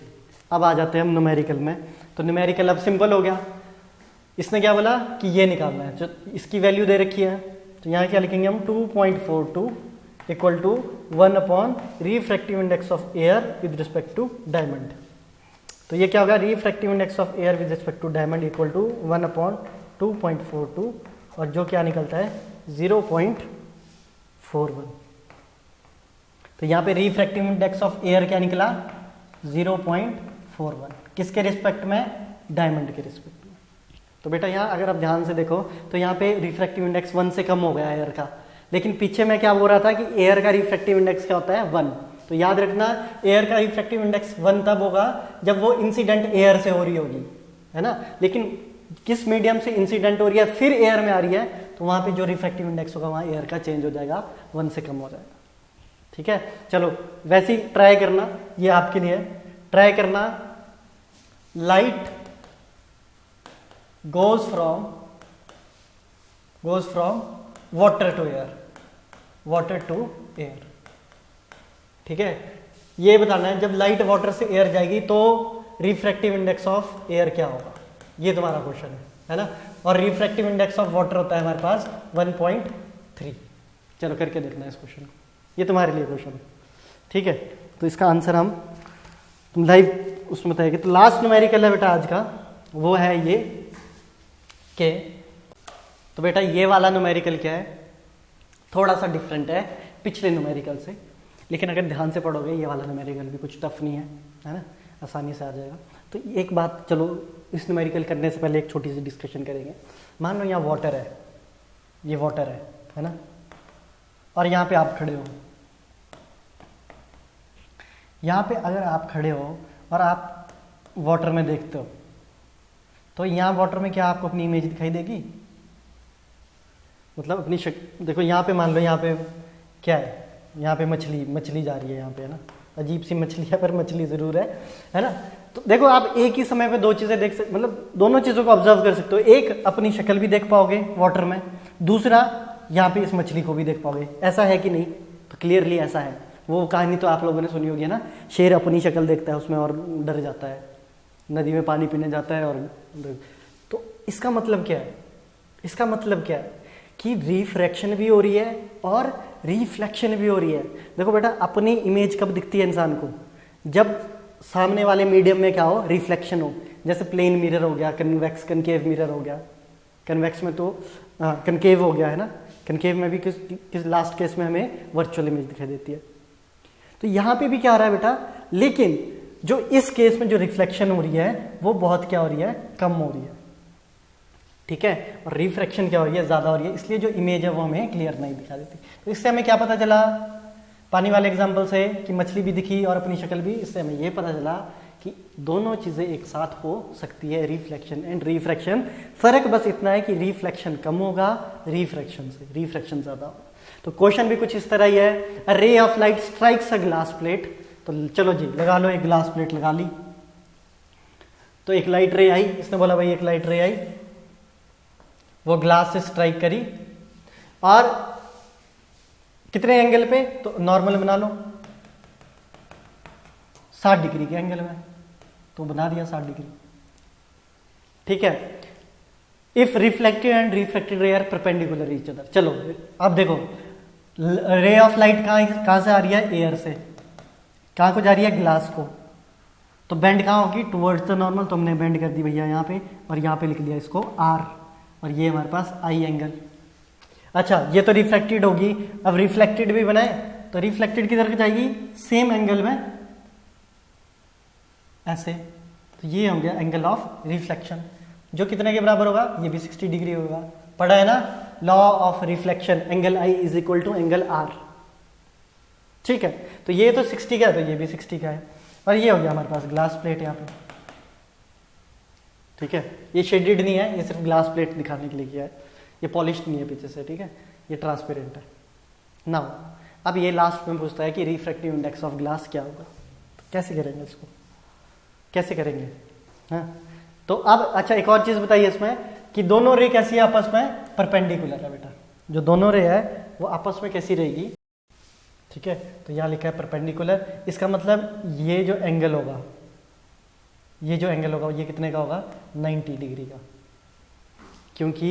अब आ जाते हैं हम न्यूमेरिकल में। तो न्यूमेरिकल अब सिंपल हो गया, इसने क्या बोला कि ये निकालना है, जो इसकी वैल्यू दे रखी है। तो यहाँ क्या लिखेंगे हम, 2.42 equal to 1 upon refractive index of air with respect to diamond. तो ये क्या होगा, refractive index of air with respect to diamond equal to 1 upon 2.42, और जो क्या निकलता है 0.41। तो यहाँ पे रिफ्रैक्टिव इंडेक्स ऑफ एयर क्या निकला, 0.41, किसके रिस्पेक्ट में, डायमंड के रिस्पेक्ट में। तो बेटा यहाँ अगर आप ध्यान से देखो तो यहाँ पे रिफ्रैक्टिव इंडेक्स 1 से कम हो गया एयर का, लेकिन पीछे में क्या बोल रहा था कि एयर का रिफ्रैक्टिव इंडेक्स क्या होता है, 1। तो याद रखना, एयर का रिफ्रैक्टिव इंडेक्स 1 तब होगा जब वो इंसिडेंट एयर से हो रही होगी, है ना। लेकिन किस मीडियम से इंसिडेंट हो रही है फिर एयर में आ रही है, तो वहां पे जो रिफ्रैक्टिव इंडेक्स होगा वहां एयर का चेंज हो जाएगा, 1 से कम हो जाएगा। ठीक है, चलो वैसे ही ट्राई करना, ये आपके लिए ट्राई करना। Light goes from water to air, water to air, ठीक है, ये बताना है जब लाइट वाटर से एयर जाएगी तो रिफ्रैक्टिव इंडेक्स ऑफ एयर क्या होगा, ये तुम्हारा क्वेश्चन है ना। और रिफ्रैक्टिव इंडेक्स ऑफ वाटर होता है हमारे पास 1.3। चलो करके देखना है इस क्वेश्चन को, ये तुम्हारे लिए क्वेश्चन है, ठीक है। तो इसका आंसर हम तुम लाइव उसमें बताएगी। तो लास्ट न्यूमेरिकल है बेटा आज का, वो है ये के। तो बेटा ये वाला न्यूमेरिकल क्या है, थोड़ा सा डिफरेंट है पिछले न्यूमेरिकल से, लेकिन अगर ध्यान से पढ़ोगे ये वाला न्यूमेरिकल भी कुछ टफ नहीं है ना, आसानी से आ जाएगा। तो एक बात, चलो इस न्यूमेरिकल करने से पहले एक छोटी सी डिस्कशन करेंगे। मान लो यहाँ वाटर है, ये वाटर है ना, और यहाँ पे आप खड़े हो। यहाँ पे अगर आप खड़े हो और आप वाटर में देखते हो, तो यहाँ वाटर में क्या आपको अपनी इमेज दिखाई देगी, मतलब अपनी देखो यहाँ पे मान लो यहाँ पे क्या है, यहाँ पे मछली जा रही है यहाँ पे, है ना, अजीब सी मछली है पर मछली जरूर है ना। तो देखो आप एक ही समय पे दो चीजें देख सकते, मतलब दोनों चीजों को ऑब्जर्व कर सकते हो। एक अपनी शक्ल भी देख पाओगे वाटर में, दूसरा यहाँ पे इस मछली को भी देख पाओगे। ऐसा है कि नहीं? तो क्लियरली ऐसा है। वो कहानी तो आप लोगों ने सुनी होगी ना, शेर अपनी शक्ल देखता है उसमें और डर जाता है, नदी में पानी पीने जाता है और तो इसका मतलब क्या है, इसका मतलब क्या है कि रिफ्रैक्शन भी हो रही है और रिफ्लेक्शन भी हो रही है। देखो बेटा अपनी इमेज कब दिखती है इंसान को, जब सामने वाले मीडियम में क्या हो, रिफ्लेक्शन हो। जैसे प्लेन मिरर हो गया, कन्वेक्स कनकेव मिरर हो गया, कन्वेक्स में तो कनकेव हो गया है ना, कनकेव में भी किस लास्ट केस में हमें वर्चुअल इमेज दिखाई देती है। तो यहाँ पे भी क्या आ रहा है बेटा, लेकिन जो इस केस में जो रिफ्लेक्शन हो रही है वो बहुत क्या हो रही है, कम हो रही है, ठीक है। और रिफ्रैक्शन क्या हो रही है, ज्यादा हो रही है, इसलिए जो इमेज है वो हमें क्लियर नहीं दिखा देती। तो इससे हमें क्या पता चला पानी वाले एग्जांपल से कि मछली भी दिखी और अपनी शक्ल भी, इससे हमें ये पता चला कि दोनों चीजें एक साथ हो सकती है, रिफ्लेक्शन एंड रिफ्रैक्शन। फर्क बस इतना है कि रिफ्लेक्शन कम होगा रिफ्रैक्शन से, रिफ्रैक्शन ज्यादा होगा। तो क्वेश्चन भी कुछ इस तरह ही है, a ray of light strikes a glass plate. तो चलो जी लगा लो, एक ग्लास प्लेट लगा ली, तो एक लाइट रे आई, इसने बोला भाई एक लाइट रे आई, वो ग्लास से स्ट्राइक करी और कितने एंगल पे, तो नॉर्मल बना लो 60 डिग्री के एंगल में, तो बना दिया 60 डिग्री, ठीक है। If reflected and reflected ray are perpendicular each other. चलो अब देखो रे ऑफ लाइट कहां से आ रही है, एयर से, कहां को जा रही है, ग्लास को, तो बेंड कहां होगी, टुवर्ड्स द नॉर्मल। तो हमने बेंड कर दी भैया यहाँ पे, और यहाँ पे लिख दिया इसको आर, और ये हमारे पास आई एंगल। अच्छा ये तो रिफ्लेक्टेड होगी, अब रिफ्लेक्टेड भी बनाए तो रिफ्लेक्टेड किधर जाएगी, सेम एंगल में ऐसे, तो ये हो गया एंगल ऑफ रिफ्लेक्शन, जो कितने के बराबर होगा, ये भी 60 डिग्री होगा। पढ़ा है ना law of reflection, angle i is equal to angle r, ठीक है। तो ये तो 60 का है, तो ये भी 60 का है, और ये हो गया हमारे पास ग्लास प्लेट यहाँ पे, ठीक है। ये शेडेड नहीं है, ये सिर्फ ग्लास प्लेट दिखाने के लिए किया है, ये पॉलिश्ड नहीं है पीछे से, ठीक है, ये ट्रांसपेरेंट है। नाउ अब ये लास्ट में पूछता है कि रिफ्रैक्टिव इंडेक्स ऑफ ग्लास क्या होगा, तो कैसे करेंगे इसको, कैसे करेंगे, हाँ। तो अब अच्छा एक और चीज बताइए इसमें कि दोनों रे कैसी है आपस में, परपेंडिकुलर है बेटा, जो दोनों रे है वो आपस में कैसी रहेगी, ठीक है। तो यहाँ लिखा है परपेंडिकुलर, इसका मतलब ये जो एंगल होगा, ये जो एंगल होगा ये कितने का होगा, 90 डिग्री का, क्योंकि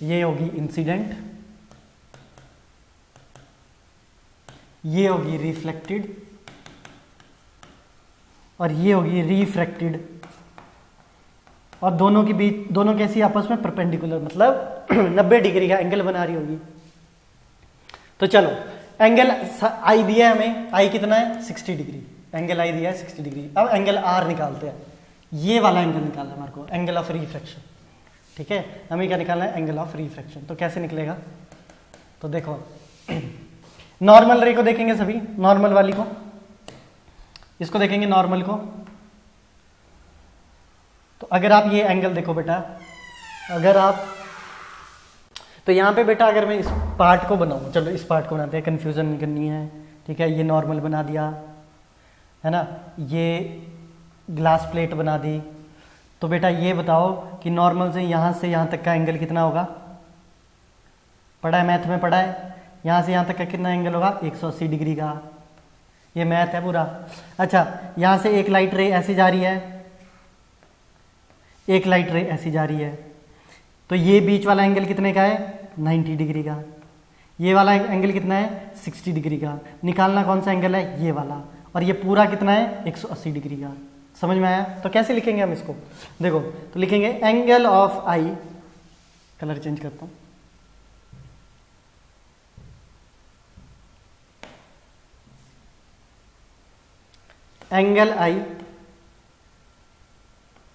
ये होगी इंसिडेंट, ये होगी रिफ्लेक्टेड, और ये होगी रिफ्रैक्टेड, और दोनों के बीच, दोनों कैसी आपस में परपेंडिकुलर, मतलब 90 डिग्री का एंगल बना रही होगी। तो चलो एंगल आई दिया है हमें, आई कितना है 60 डिग्री, एंगल आई दिया है 60 डिग्री। अब एंगल आर निकालते हैं, ये वाला एंगल निकालना है हमारे को, एंगल ऑफ रिफ्रैक्शन, ठीक है। हमें क्या निकालना है, एंगल ऑफ रिफ्रैक्शन। तो कैसे निकलेगा, तो देखो नॉर्मल रे को देखेंगे सभी, नॉर्मल वाली को, इसको देखेंगे नॉर्मल को। तो अगर आप ये एंगल देखो बेटा, अगर आप, तो यहाँ पे बेटा अगर मैं इस पार्ट को बनाऊं, चलो इस पार्ट को बनाते हैं, कंफ्यूजन नहीं करनी है, ठीक है। ये नॉर्मल बना दिया है ना, ये ग्लास प्लेट बना दी। तो बेटा ये बताओ कि नॉर्मल से यहाँ तक का एंगल कितना होगा, पढ़ा है मैथ में, पढ़ा है, यहाँ से यहाँ तक का कितना एंगल होगा, 180 डिग्री का। ये मैथ है पूरा। अच्छा, यहाँ से एक लाइट रे ऐसी जा रही है, एक लाइट रे ऐसी जा रही है, तो ये बीच वाला एंगल कितने का है? 90 डिग्री का। ये वाला एंगल कितना है? 60 डिग्री का। निकालना कौन सा एंगल है? ये वाला। और ये पूरा कितना है? 180 डिग्री का। समझ में आया? तो कैसे लिखेंगे हम इसको? देखो, तो लिखेंगे angle of i, colour change करता हूं, angle i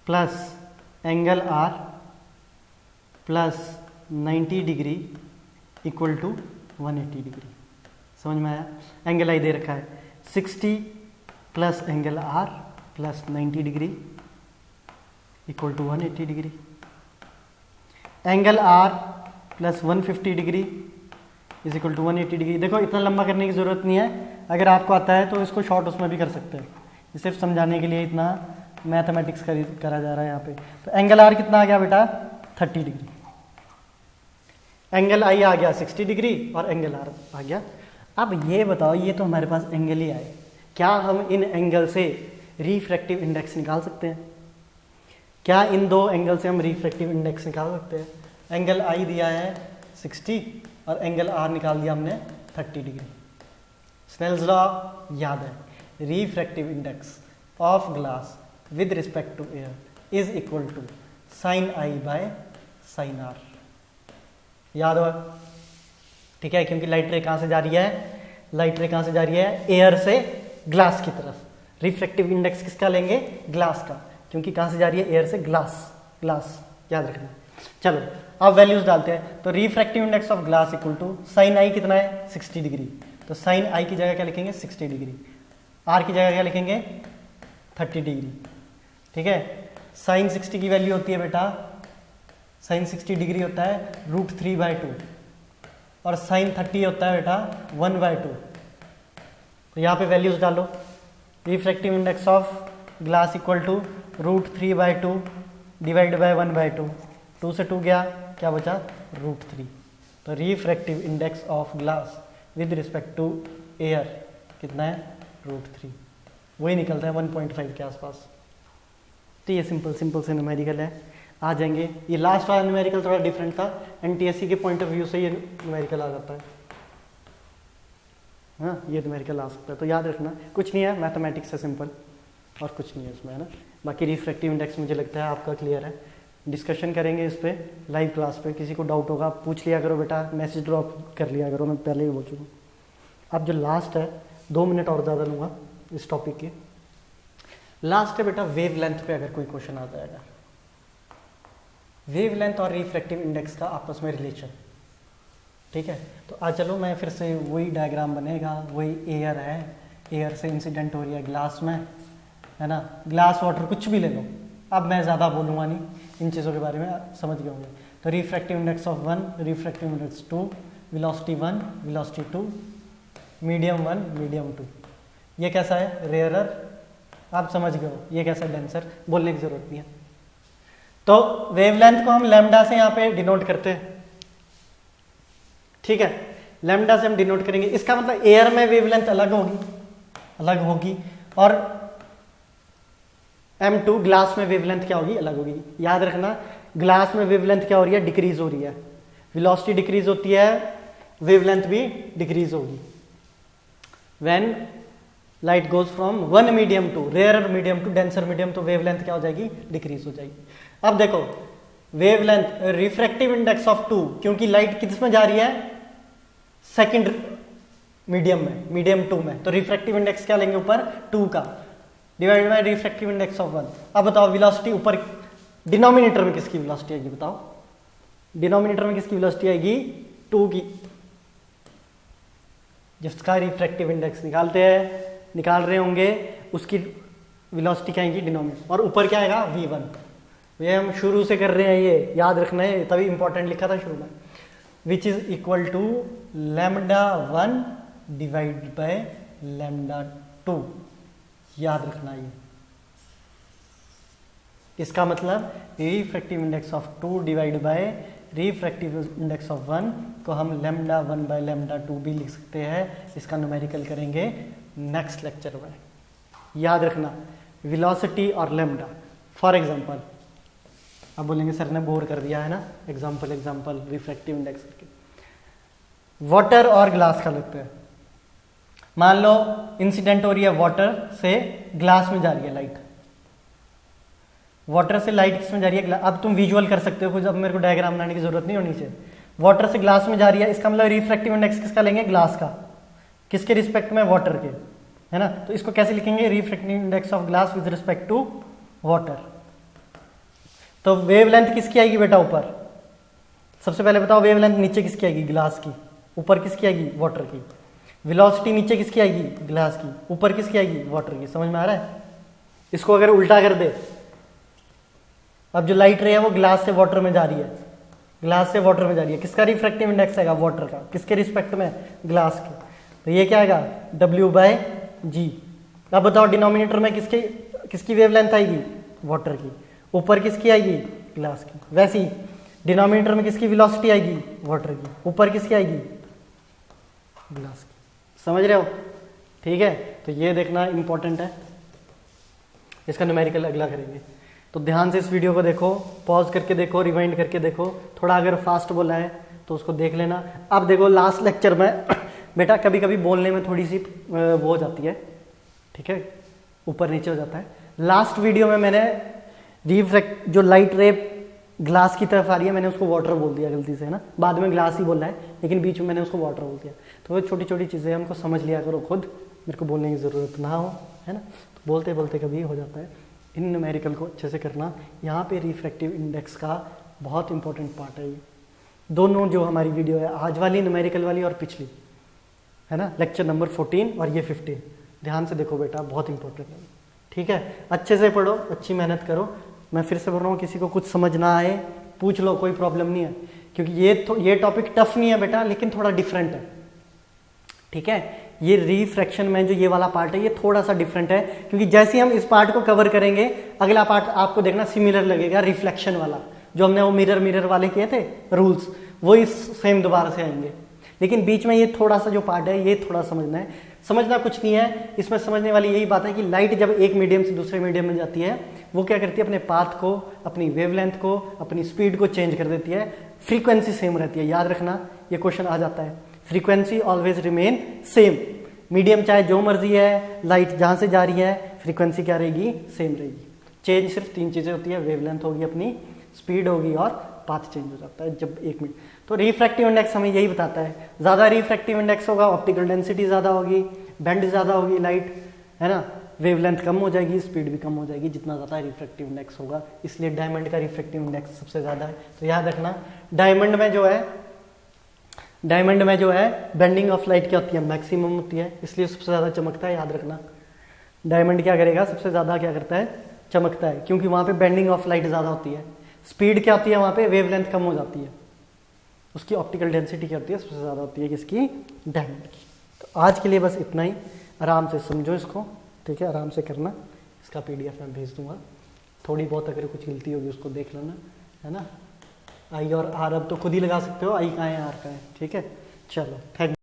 plus angle r plus 90 degree equal to 180 degree. समझ में आया? एंगल आई दे रखा है 60 plus angle r plus 90 degree equal to 180 degree. Angle r plus 150 degree is equal to 180 degree. देखो, इतना लंबा करने की ज़रूरत नहीं है, अगर आपको आता है तो इसको शॉर्ट उसमें भी कर सकते हैं। सिर्फ समझाने के लिए इतना मैथमेटिक्स करा जा रहा है यहाँ पे। तो एंगल आर कितना आ गया बेटा? 30 डिग्री। एंगल आई आ गया 60 डिग्री और एंगल आर आ गया। अब ये बताओ, ये तो हमारे पास एंगल ही आए, क्या हम इन एंगल से रिफ्रैक्टिव इंडेक्स निकाल सकते हैं? क्या इन दो एंगल से हम रिफ्रैक्टिव इंडेक्स निकाल सकते हैं? एंगल आई दिया है 60 और एंगल आर निकाल दिया हमने 30 डिग्री। स्नेल्स लॉ याद है, refractive index of glass with respect to air is equal to sine i by sine r. याद हो? ठीक है, क्योंकि लाइट रे कहाँ से जा रही है? लाइट रे कहाँ से जा रही है? एयर से ग्लास की तरफ। रिफ्रैक्टिव इंडेक्स किसका लेंगे? ग्लास का, क्योंकि कहाँ से जा रही है? एयर से ग्लास। ग्लास याद रखना। चलो अब वैल्यूज डालते हैं। तो refractive index of glass equal to sine i कितना है? 60 डिग्री। तो साइन आई की जगह क्या लिखेंगे? 60 डिग्री। आर की जगह क्या लिखेंगे? 30 डिग्री। ठीक है, साइन 60 की वैल्यू होती है बेटा, साइन 60 डिग्री होता है √3/2 और साइन 30 होता है बेटा 1/2। तो यहाँ पे वैल्यूज डालो। Refractive index of glass equal to √3/2 divide by 1/2। 2 से 2 गया, क्या बचा? √3। तो refractive index of glass with respect to air कितना है? √3। वही निकलता है 1.5 के आसपास। तो ये सिंपल से न्यूमेरिकल है, आ जाएंगे। ये लास्ट वाला न्यूमेरिकल थोड़ा डिफरेंट था, एनटीएससी के पॉइंट ऑफ व्यू से ये न्यूमेरिकल आ जाता है। हाँ, ये न्यूमेरिकल आ सकता है, तो याद रखना कुछ नहीं है, मैथमेटिक्स है सिंपल, और कुछ नहीं है उसमें, है ना। बाकी रिफ्रैक्टिव इंडेक्स मुझे लगता है आपका क्लियर है। डिस्कशन करेंगे इस पर लाइव क्लास पे। किसी को डाउट होगा पूछ लिया करो बेटा, मैसेज ड्रॉप कर लिया करो, मैं पहले ही बोल चुका हूँ। अब जो लास्ट है, 2 मिनट और ज़्यादा लूँगा इस टॉपिक के। लास्ट है बेटा वेव लेंथ पे अगर कोई क्वेश्चन आ जाएगा। वेव लेंथ और रिफ्रैक्टिव इंडेक्स का आपस में रिलेशन। ठीक है, तो आज चलो मैं फिर से वही डायग्राम बनेगा, वही एयर है, एयर से इंसिडेंट हो रही है ग्लास में, है ना। ग्लास वाटर कुछ भी ले लो, अब मैं ज़्यादा बोलूँगा नहीं, इन चीज़ों के बारे में समझ गए होंगे। तो refractive index of 1, refractive index 2, velocity 1, velocity 2, medium 1, medium 2। ये कैसा है? रेयरर। आप समझ गए हो। ये कैसा? डेंसर। बोलने की जरूरत नहीं है। तो वेवलेंथ को हम लैम्डा से यहाँ पे डिनोट करते हैं। ठीक है, लैम्डा से हम डिनोट करेंगे। इसका मतलब एयर में वेवलेंथ अलग होगी और M2 ग्लास में वेवलेंथ क्या होगी? अलग होगी। याद रखना, ग्लास में वेवलेंथ क्या हो रही है? डिक्रीज हो रही है। वेलोसिटी डिक्रीज होती है, वेवलेंथ भी डिक्रीज होगी। When light goes from one medium to rare medium to denser medium, तो वेवलेंथ क्या हो जाएगी? डिक्रीज हो जाएगी। अब देखो वेवलेंथ, रिफ्रैक्टिव इंडेक्स ऑफ 2, क्योंकि लाइट किस में जा रही है? सेकंड मीडियम में, मीडियम 2 में, तो रिफ्रैक्टिव इंडेक्स क्या लेंगे? ऊपर 2 का, divide by refractive index of 1। अब बताओ वेलोसिटी ऊपर, डिनोमिनेटर में किसकी वेलोसिटी आएगी? बताओ, डिनोमिनेटर में किसकी वेलोसिटी आएगी? 2 की। जिसका रिफ्रैक्टिव इंडेक्स निकाल रहे होंगे उसकी वेलोसिटी क्या आएगी? डिनोमिनेटर। और ऊपर क्या आएगा? v1। ये हम शुरू से कर रहे हैं, ये याद रखना है, तभी इंपॉर्टेंट लिखा था शुरू में। Which is equal to λ1 divide by λ2। याद रखना ये। इसका मतलब refractive index of 2 divide by refractive index of 1 को हम λ1 बाय λ2 भी लिख सकते हैं। इसका न्यूमेरिकल करेंगे नेक्स्ट लेक्चर में। याद रखना वेलोसिटी और लैम्डा। फॉर एग्जांपल अब बोलेंगे सर ने बोर कर दिया है ना, एग्जांपल रिफ्रैक्टिव इंडेक्स करके। वाटर और ग्लास का लेते हैं। मान लो इंसिडेंट हो रही है वाटर से ग्लास में जा रही है लाइट, वाटर से लाइट किसमें जा रही है, अब तुम विजुअल कर सकते हो कुछ, अब मेरे को डायग्राम बनाने की जरूरत नहीं होनी चाहिए। वाटर से ग्लास में जा रही है, इसका मतलब रिफ्रैक्टिव इंडेक्स किसका लेंगे, ग्लास का। किसके रिस्पेक्ट में, वाटर के, है ना। तो इसको कैसे लिखेंगे, refractive index of glass with respect to water. तो वेवलेंथ किसकी आएगी बेटा, ऊपर। सबसे पहले बताओ वेवलेंथ नीचे किसकी आएगी, ग्लास की। ऊपर किसकी आएगी, वाटर की। वेलोसिटी नीचे किसकी आएगी, ग्लास की। ऊपर किसकी आएगी, वाटर की। समझ में आ रहा है। इसको अगर उल्टा कर दे, अब जो लाइट रे है वो ग्लास से वाटर में जा रही है, ग्लास से वाटर में जा रही है, किसका रिफ्रैक्टिव इंडेक्स आएगा, वाटर का। किसके रिस्पेक्ट में, ग्लास के। तो ये क्या आएगा, W/G। अब बताओ डिनोमिनेटर में किसकी वेवलेंथ आएगी, वाटर की। ऊपर किसकी आएगी, ग्लास की। वैसे ही डिनोमिनेटर में किसकी वेलोसिटी आएगी, वाटर की। ऊपर किसकी आएगी, ग्लास की। समझ रहे हो, ठीक है। तो ये देखना इंपॉर्टेंट है, इसका न्यूमेरिकल अगला करेंगे। तो ध्यान से इस वीडियो को देखो, पॉज करके देखो, रिवाइंड करके देखो। थोड़ा अगर फास्ट बोला है तो उसको देख लेना। अब देखो लास्ट लेक्चर में बेटा कभी कभी बोलने में थोड़ी सी वो हो जाती है, ठीक है, ऊपर नीचे हो जाता है। लास्ट वीडियो में मैंने रिफ्रैक्ट जो लाइट रे ग्लास की तरफ आ रही है, मैंने उसको वाटर बोल दिया गलती से, है ना। बाद में ग्लास ही बोला है, लेकिन बीच में मैंने उसको वाटर बोल दिया। तो वो छोटी छोटी चीज़ें हमको समझ लिया करो खुद, मेरे को बोलने की ज़रूरत ना हो, है ना। तो बोलते बोलते कभी हो जाता है। इन न्यूमेरिकल को अच्छे से करना। यहाँ पे रिफ्रैक्टिव इंडेक्स का बहुत इंपॉर्टेंट पार्ट है ये। दोनों जो हमारी वीडियो है, आज वाली न्यूमेरिकल वाली और पिछली, है ना, लेक्चर नंबर 14 और ये 15, ध्यान से देखो बेटा, बहुत इंपॉर्टेंट है, ठीक है। अच्छे से पढ़ो, अच्छी मेहनत करो। मैं फिर से बोल रहा हूँ, किसी को कुछ समझ ना आए पूछ लो, कोई प्रॉब्लम नहीं है, क्योंकि ये टॉपिक टफ नहीं है बेटा, लेकिन थोड़ा डिफरेंट है, ठीक है। ये रिफ्रैक्शन में जो ये वाला पार्ट है, ये थोड़ा सा डिफरेंट है, क्योंकि जैसे हम इस पार्ट को कवर करेंगे, अगला पार्ट आपको देखना सिमिलर लगेगा, रिफ्लेक्शन वाला, जो हमने वो मिरर वाले किए थे रूल्स, वो इस सेम दोबारा से आएंगे। लेकिन बीच में ये थोड़ा सा जो पार्ट है, ये थोड़ा समझना है। समझना कुछ नहीं है, इसमें समझने वाली यही बात है कि लाइट जब एक मीडियम से दूसरे मीडियम में जाती है, वो क्या करती है, अपने पाथ को, अपनी वेवलेंथ को, अपनी स्पीड को चेंज कर देती है। फ्रीक्वेंसी सेम रहती है, याद रखना, ये क्वेश्चन आ जाता है। Frequency always remain same, medium चाहे जो मर्जी है, लाइट जहां से जा रही है, फ्रीक्वेंसी क्या रहेगी, सेम रहेगी। चेंज सिर्फ 3 चीजें होती है, वेवलेंथ होगी अपनी, स्पीड होगी और पाथ चेंज हो जाता है जब एक मिनट। तो रिफ्रैक्टिव इंडेक्स हमें यही बताता है, ज्यादा रिफ्रैक्टिव इंडेक्स होगा, ऑप्टिकल डेंसिटी ज्यादा होगी, बेंड ज्यादा होगी लाइट, है ना, वेवलेंथ कम हो जाएगी, स्पीड भी कम हो जाएगी जितना ज्यादा रिफ्रैक्टिव इंडेक्स होगा। इसलिए डायमंड का रिफ्रैक्टिव इंडेक्स सबसे ज्यादा है। तो याद रखना, डायमंड में जो है बेंडिंग ऑफ लाइट क्या होती है, मैक्सिमम होती है, इसलिए सबसे ज्यादा चमकता है। याद रखना, डायमंड क्या करेगा, सबसे ज्यादा क्या करता है, चमकता है, क्योंकि वहां पे बेंडिंग ऑफ लाइट ज्यादा होती है। स्पीड क्या होती है, वहां पे वेवलेंथ कम हो जाती है, उसकी ऑप्टिकल डेंसिटी क्या होती है, सबसे ज्यादा होती है किसकी, डायमंड की। तो आज के लिए बस इतना ही, आराम से समझो इसको, ठीक है, आराम से करना। इसका PDF मैं भेज दूंगा, थोड़ी बहुत अगर कुछ गलती होगी उसको देख लेना, है ना। आई और आर अब तो खुद ही लगा सकते हो, आई कहाँ है, आर कहाँ है, ठीक है। चलो, थैंक